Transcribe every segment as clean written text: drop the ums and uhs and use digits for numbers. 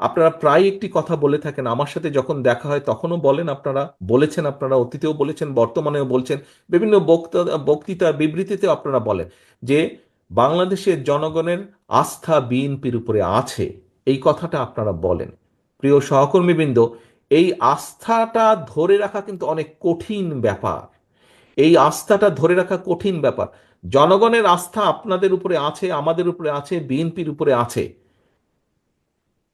আপনারা প্রায় একটি কথা বলে থাকেন, আমার সাথে যখন দেখা হয় তখনও বলেন, আপনারা বলেছেন, আপনারা অতীতেও বলেছেন, বর্তমানেও বলছেন, বিভিন্ন বক্তৃতা বিবৃতিতেও আপনারা বলেন যে বাংলাদেশের জনগণের আস্থা বিএনপির উপরে আছে। এই কথাটা আপনারা বলেন। প্রিয় সহকর্মীবৃন্দ, এই আস্থাটা ধরে রাখা কিন্তু অনেক কঠিন ব্যাপার। এই আস্থাটা ধরে রাখা কঠিন ব্যাপার। জনগণের আস্থা আপনাদের উপরে আছে, আমাদের উপরে আছে, বিএনপির উপরে আছে।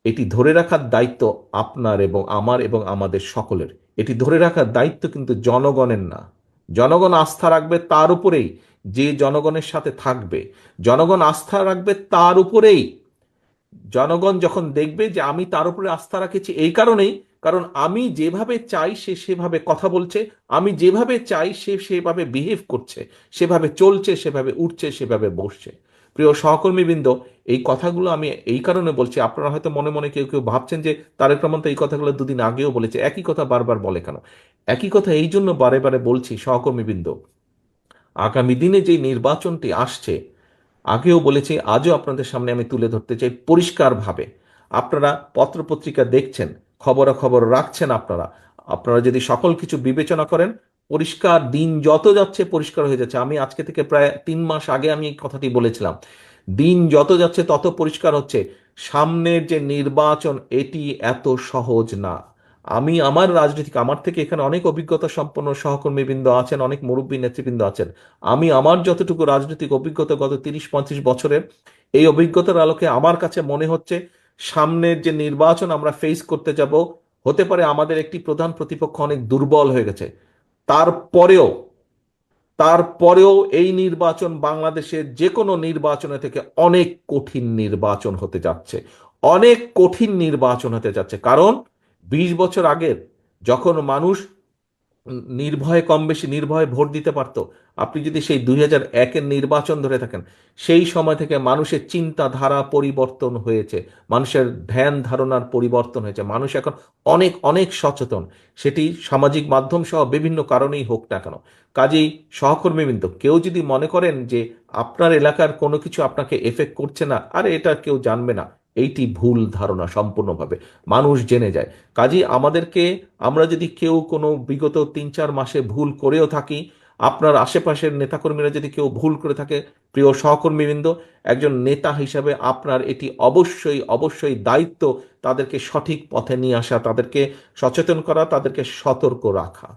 এটি ধরে রাখার দায়িত্ব আপনার এবং আমার এবং আমাদের সকলের। এটি ধরে রাখার দায়িত্ব কিন্তু জনগণের না। জনগণ আস্থা রাখবে তার উপরেই, যে জনগণের সাথে থাকবে। জনগণ আস্থা রাখবে তার উপরেই। জনগণ যখন দেখবে যে আমি তার উপরে আস্থা রাখেছি এই কারণেই, কারণ আমি যেভাবে চাই সে সেভাবে কথা বলছে, আমি যেভাবে চাই সে সেভাবে বিহেভ করছে, সেভাবে চলছে, সেভাবে উঠছে, সেভাবে বসছে। প্রিয় সহকর্মীবৃন্দ, এই কথাগুলো আমি এই কারণে বলছি, আপনারা হয়তো মনে মনে কেউ কেউ ভাবছেন যে তারেক রহমান তো এই কথাগুলো দুদিন আগেও বলেছে, একই কথা বারবার বলে কেন? একই কথা এই জন্য বারে বারে বলছি সহকর্মীবৃন্দ, আগামী দিনে যে নির্বাচনটি আসছে, আগেও বলেছি, আজও আপনাদের সামনে আমি তুলে ধরতে চাই পরিষ্কারভাবে। আপনারা পত্রপত্রিকা দেখছেন, খবরাখবর রাখছেন, আপনারা আপনারা যদি সকল কিছু বিবেচনা করেন, পরিষ্কার দিন যত যাচ্ছে পরিষ্কার হয়ে যাচ্ছে। আমি আজকে থেকে প্রায় 3 মাস আগে আমি এই কথাটি বলেছিলাম। দিন যত যাচ্ছে তত পরিষ্কার হচ্ছে সামনের যে নির্বাচন এটি এত সহজ না। আমি আমার রাজনৈতিক, আমার থেকে এখানে অনেক অভিজ্ঞতা সম্পন্ন সহকর্মীবৃন্দ আছেন, অনেক মুরব্বী নেতৃবৃন্দ আছেন। আমি আমার যতটুকু রাজনৈতিক অভিজ্ঞতা গত 30-35 বছরের, এই অভিজ্ঞতার আলোকে আমার কাছে মনে হচ্ছে সামনের যে নির্বাচন আমরা ফেস করতে যাব, হতে পারে আমাদের একটি প্রধান প্রতিপক্ষ অনেক দুর্বল হয়ে গেছে। তারপরেও তারপরেও এই নির্বাচন বাংলাদেশের যে কোনো নির্বাচনের থেকে অনেক কঠিন নির্বাচন হতে যাচ্ছে। অনেক কঠিন নির্বাচন হতে যাচ্ছে, কারণ 20 বছর আগের যখন মানুষ নির্ভয়ে, কম বেশি নির্ভয়ে ভোট দিতে পারতো, আপনি যদি সেই 2001-এর নির্বাচন ধরে থাকেন, সেই সময় থেকে মানুষের চিন্তাধারা পরিবর্তন হয়েছে, মানুষের ধ্যান ধারণার পরিবর্তন হয়েছে। মানুষ এখন অনেক অনেক সচেতন, সেটি সামাজিক মাধ্যম সহ বিভিন্ন কারণেই হোক না কেন। কাজেই সহকর্মীবৃন্দ, কেউ যদি মনে করেন যে আপনার এলাকার কোনো কিছু আপনাকে এফেক্ট করছে না, আরে এটা কেউ জানবে না, এইটি ভুল ধারণা সম্পূর্ণভাবে। মানুষ জেনে যায়। কাজেই আমাদেরকে, আমরা যদি কেউ কোনো বিগত 3-4 মাসে ভুল করেও থাকি, আপনার আশেপাশের নেতাকর্মীরা যদি কেউ ভুল করে থাকে, প্রিয় সহকর্মীবৃন্দ, একজন নেতা হিসাবে আপনার এটি অবশ্যই অবশ্যই দায়িত্ব তাদেরকে সঠিক পথে নিয়ে আসা, তাদেরকে সচেতন করা, তাদেরকে সতর্ক রাখা।